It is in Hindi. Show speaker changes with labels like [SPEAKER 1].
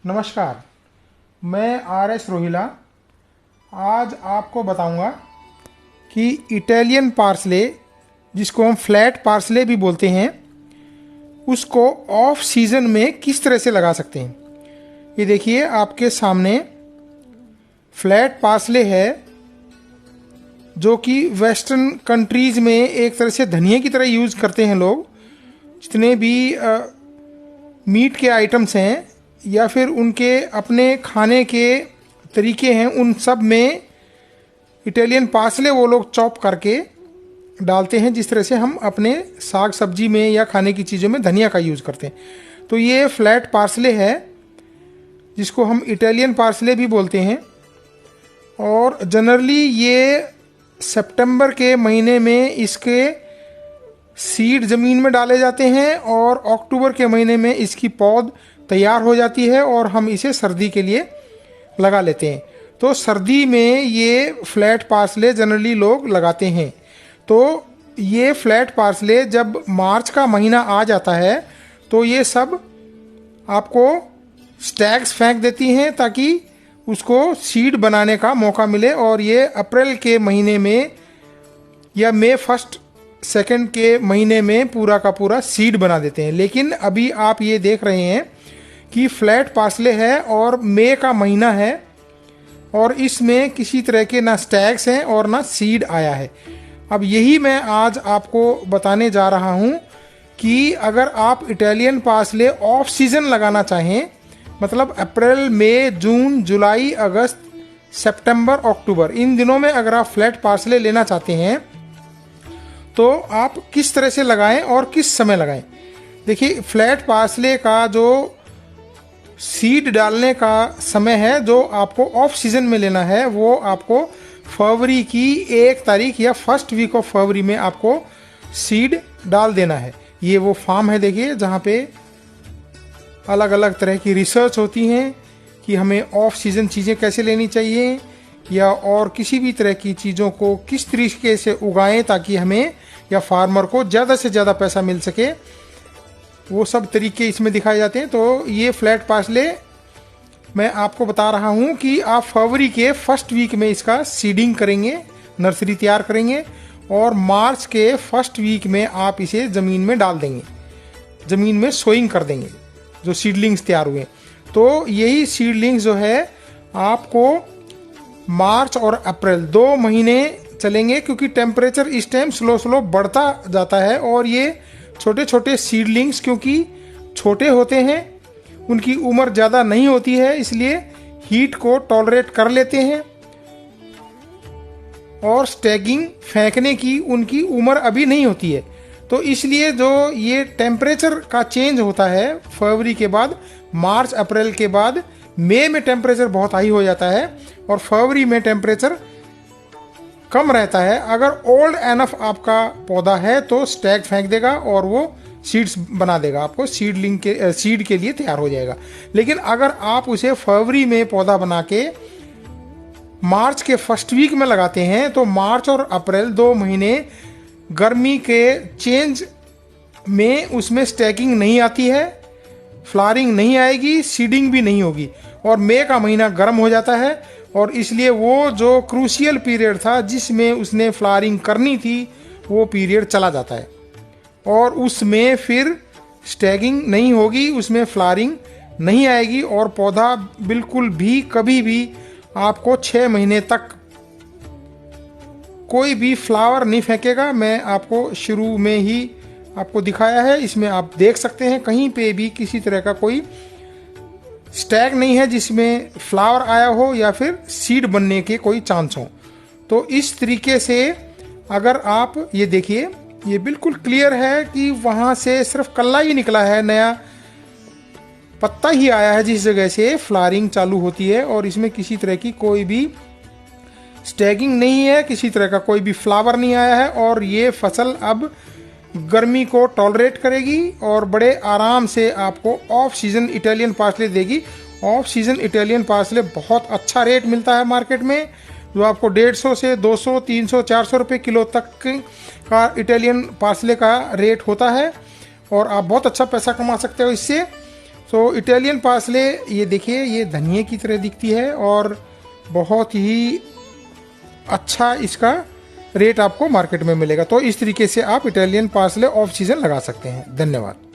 [SPEAKER 1] नमस्कार, मैं आर एस रोहिला आज आपको बताऊंगा कि इटालियन पार्सले, जिसको हम फ्लैट पार्सले भी बोलते हैं, उसको ऑफ सीज़न में किस तरह से लगा सकते हैं। ये देखिए आपके सामने फ्लैट पार्सले है, जो कि वेस्टर्न कंट्रीज़ में एक तरह से धनिया की तरह यूज़ करते हैं लोग। जितने भी मीट के आइटम्स हैं या फिर उनके अपने खाने के तरीके हैं, उन सब में इटालियन पार्सले वो लोग चॉप करके डालते हैं, जिस तरह से हम अपने साग सब्जी में या खाने की चीज़ों में धनिया का यूज़ करते हैं। तो ये फ्लैट पार्सले है, जिसको हम इटालियन पार्सले भी बोलते हैं। और जनरली ये सितंबर के महीने में इसके सीड ज़मीन में डाले जाते हैं और अक्टूबर के महीने में इसकी पौध तैयार हो जाती है और हम इसे सर्दी के लिए लगा लेते हैं। तो सर्दी में ये फ्लैट पार्सले जनरली लोग लगाते हैं। तो ये फ्लैट पार्सले जब मार्च का महीना आ जाता है तो ये सब आपको स्टैग्स फेंक देती हैं, ताकि उसको सीड बनाने का मौका मिले। और ये अप्रैल के महीने में या मई 1 2 के महीने में पूरा का पूरा सीड बना देते हैं। लेकिन अभी आप ये देख रहे हैं कि फ्लैट पार्सले है और मई का महीना है और इसमें किसी तरह के ना स्टैग्स हैं और ना सीड आया है। अब यही मैं आज आपको बताने जा रहा हूँ कि अगर आप इटालियन पार्सले ऑफ सीज़न लगाना चाहें, मतलब अप्रैल मई जून जुलाई अगस्त सितंबर अक्टूबर, इन दिनों में अगर आप फ्लैट पार्सले लेना चाहते हैं तो आप किस तरह से लगाएं और किस समय लगाएं। देखिए, फ्लैट पार्सले का जो सीड डालने का समय है, जो आपको ऑफ सीज़न में लेना है, वो आपको फरवरी की 1 तारीख या फर्स्ट वीक ऑफ फरवरी में आपको सीड डाल देना है। ये वो फार्म है, देखिए, जहाँ पे अलग अलग तरह की रिसर्च होती हैं कि हमें ऑफ सीज़न चीज़ें कैसे लेनी चाहिए या और किसी भी तरह की चीज़ों को किस तरीके से उगाएं ताकि हमें या फार्मर को ज़्यादा से ज़्यादा पैसा मिल सके। वो सब तरीके इसमें दिखाए जाते हैं। तो ये फ्लैट पार्सले मैं आपको बता रहा हूँ कि आप फरवरी के फर्स्ट वीक में इसका सीडिंग करेंगे, नर्सरी तैयार करेंगे और मार्च के फर्स्ट वीक में आप इसे ज़मीन में डाल देंगे, ज़मीन में सोइंग कर देंगे जो सीडलिंग्स तैयार हुए। तो यही सीडलिंग्स जो है आपको मार्च और अप्रैल 2 महीने चलेंगे, क्योंकि टेम्परेचर इस टाइम स्लो बढ़ता जाता है और ये छोटे छोटे सीडलिंग्स क्योंकि छोटे होते हैं, उनकी उम्र ज़्यादा नहीं होती है, इसलिए हीट को टॉलरेट कर लेते हैं और स्टैगिंग फेंकने की उनकी उम्र अभी नहीं होती है। तो इसलिए जो ये टेम्परेचर का चेंज होता है फरवरी के बाद, मार्च अप्रैल के बाद मई में टेम्परेचर बहुत हाई हो जाता है और फरवरी में टेम्परेचर कम रहता है। अगर ओल्ड एनफ आपका पौधा है तो स्टैग फेंक देगा और वो सीड्स बना देगा, आपको सीड के लिए तैयार हो जाएगा। लेकिन अगर आप उसे फरवरी में पौधा बना के मार्च के फर्स्ट वीक में लगाते हैं तो मार्च और अप्रैल 2 महीने गर्मी के चेंज में उसमें स्टैकिंग नहीं आती है, फ्लावरिंग नहीं आएगी, सीडिंग भी नहीं होगी और मई का महीना गर्म हो जाता है और इसलिए वो जो क्रूशियल पीरियड था जिसमें उसने फ्लावरिंग करनी थी, वो पीरियड चला जाता है और उसमें फिर स्टैगिंग नहीं होगी, उसमें फ्लावरिंग नहीं आएगी और पौधा बिल्कुल भी कभी भी आपको 6 महीने तक कोई भी फ्लावर नहीं फेंकेगा। मैं आपको शुरू में ही आपको दिखाया है, इसमें आप देख सकते हैं कहीं पे भी किसी तरह का कोई स्टैग नहीं है जिसमें फ्लावर आया हो या फिर सीड बनने के कोई चांस हो। तो इस तरीके से अगर आप ये देखिए, ये बिल्कुल क्लियर है कि वहाँ से सिर्फ कल्ला ही निकला है, नया पत्ता ही आया है जिस जगह से फ्लावरिंग चालू होती है और इसमें किसी तरह की कोई भी स्टैगिंग नहीं है, किसी तरह का कोई भी फ्लावर नहीं आया है और ये फसल अब गर्मी को टॉलरेट करेगी और बड़े आराम से आपको ऑफ सीज़न इटालियन पार्सले देगी। ऑफ सीज़न इटालियन पार्सले बहुत अच्छा रेट मिलता है मार्केट में, जो आपको 150 से 200 300 400 रुपये किलो तक का इटालियन पार्सले का रेट होता है और आप बहुत अच्छा पैसा कमा सकते हो इससे। सो इटालियन पार्सले ये देखिए, ये धनिए की तरह दिखती है और बहुत ही अच्छा इसका रेट आपको मार्केट में मिलेगा। तो इस तरीके से आप इटालियन पार्सले ऑफ सीजन लगा सकते हैं। धन्यवाद।